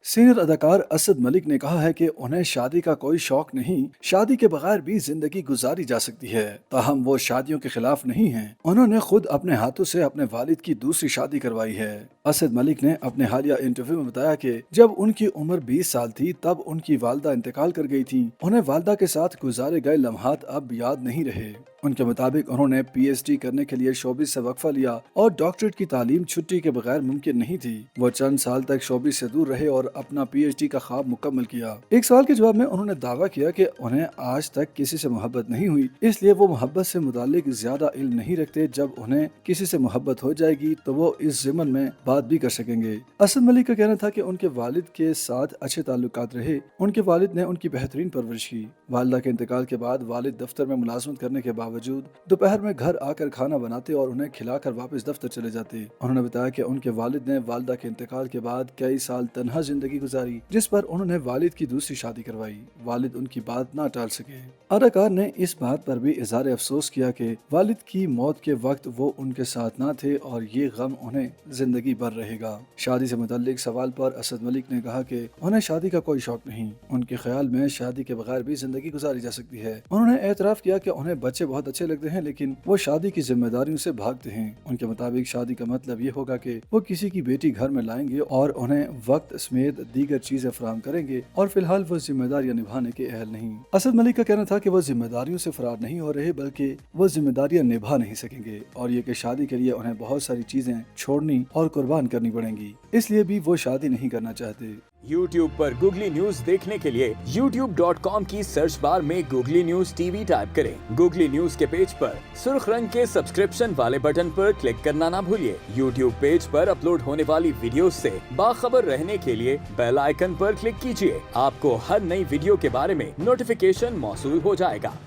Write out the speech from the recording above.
Senior अदाकार असद मलिक ने कहा है कि उन्हें शादी का कोई शौक नहीं, शादी के बगैर भी जिंदगी गुजारी जा सकती है। ताहम वो शादियों के खिलाफ नहीं हैं। उन्होंने खुद अपने हाथों से अपने वालिद की दूसरी शादी करवाई है। असद मलिक ने अपने हालिया इंटरव्यू में बताया कि जब उनकी उम्र 20 साल थी तब उनकी वालदा इंतकाल कर गई थी। उन्हें वालदा के साथ गुजारे गए लम्हात अब याद नहीं रहे। उनके मुताबिक उन्होंने पीएचडी करने के लिए शोबिस से वक्फा लिया और डॉक्टरेट की तालीम छुट्टी के बगैर मुमकिन नहीं थी। वो चंद साल तक शोबिस से दूर रहे और अपना पीएचडी का ख्वाब मुकम्मल किया। एक सवाल के जवाब में उन्होंने दावा किया कि उन्हें आज तक किसी से मोहब्बत नहीं हुई, इसलिए वो मोहब्बत से मुतालिक ज्यादा इल्म नहीं रखते। जब उन्हें किसी से मोहब्बत हो जाएगी तो वो इस ज़िमन में बात भी कर सकेंगे। असद मलिक का कहना था कि उनके वालिद के साथ अच्छे ताल्लुकात रहे। उनके वालिद ने उनकी बेहतरीन परवरिश की। वालिदा के इंतकाल के बाद वालिद दफ्तर में मुलाजमत करने के बावजूद दोपहर में घर आकर खाना बनाते और उन्हें खिलाकर वापस दफ्तर चले जाते। उन्होंने बताया कि उनके वालिद ने वालिदा के इंतकाल के बाद कई साल तन्हा जिंदगी गुजारी, जिस पर उन्होंने वालिद की दूसरी शादी करवाई। वालिद उनकी बात ना टाल सके। अदाकार ने इस बात पर भी इज़हार अफसोस किया कि वालिद की मौत के वक्त वो उनके साथ ना थे और ये गम उन्हें जिंदगी भर रहेगा। शादी से मुताल्लिक सवाल पर असद मलिक ने कहा कि उन्हें शादी का कोई शौक नहीं। उनके ख्याल में शादी के बगैर भी जिंदगी गुजारी जा सकती है। उन्होंने एतराफ किया कि उन्हें बच्चे बहुत अच्छे लगते हैं, लेकिन वो शादी की जिम्मेदारियों से भागते हैं। उनके मुताबिक शादी का मतलब ये होगा कि वो किसी की बेटी घर में लाएंगे और उन्हें वक्त समेत दीगर चीजें फराहम करेंगे और फिलहाल वो जिम्मेदारियां निभाने के अहल नहीं। असद मलिक का कहना था कि वो जिम्मेदारियों से फरार नहीं हो रहे, बल्कि वो जिम्मेदारियां निभा नहीं सकेंगे और ये कि शादी के लिए उन्हें बहुत सारी चीजें छोड़नी और कुर्बान करनी पड़ेंगी, इसलिए भी वो शादी नहीं करना चाहते। YouTube पर गूगली न्यूज देखने के लिए youtube.com की सर्च बार में गूगली न्यूज टीवी टाइप करें। गूगली न्यूज के पेज पर सुर्ख रंग के सब्सक्रिप्शन वाले बटन पर क्लिक करना ना भूलिए। YouTube पेज पर अपलोड होने वाली वीडियोस से बाखबर रहने के लिए बेल आइकन पर क्लिक कीजिए। आपको हर नई वीडियो के बारे में नोटिफिकेशन मौसूल हो जाएगा।